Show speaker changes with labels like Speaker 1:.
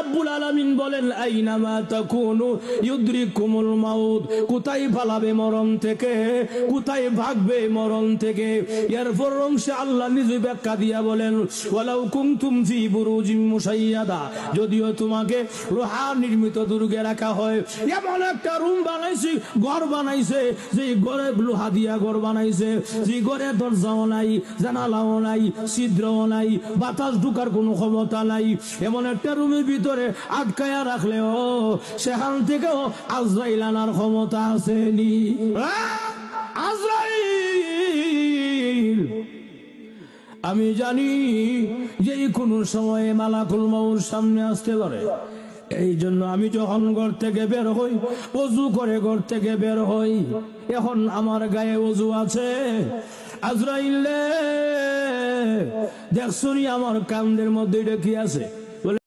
Speaker 1: রাব্বুল আলামিন বলেন আইনামা তাকুনু ইউদরিকুমুল মাউত, কোথায় পালাবে মরণ থেকে, কোথায় ভাগবে মরণ থেকে। এরপর অংশে আল্লাহ নিজে ব্যাখ্যা দিয়া বলেন ওয়ালাউ কুনতুম ফি বুরুজিম মুশাইয়াদা, যদিও তোমাকে লোহা নির্মিত দুর্গে রাখা হয়, এমন একটা রুম বানাইছে, ঘর বানাইছে, যে ঘরে লোহা দিয়া ঘর বানাইছে, যে ঘরে দরজাও নাই, জানালাও নাই, ছিদ্রও নাই, বাতাস ঢুকার কোনো ক্ষমতা নাই, এমন একটা রুমের ভিতরে আটকায়া রাখলেও সেখান থেকেও আজরাইল আনার ক্ষমতা আসেনি। আজরাইল আমি জানি যে কোনো সময়ে মালাকুল মউত সামনে আসতে পারে। এই জন্য আমি যখন ঘর থেকে বের হই, ওযু করে ঘর থেকে বের হই, এখন আমার গায়ে ওযু আছে। আজরাইল দেখছনি আমার কান্দের মধ্যে এটা কি আছে?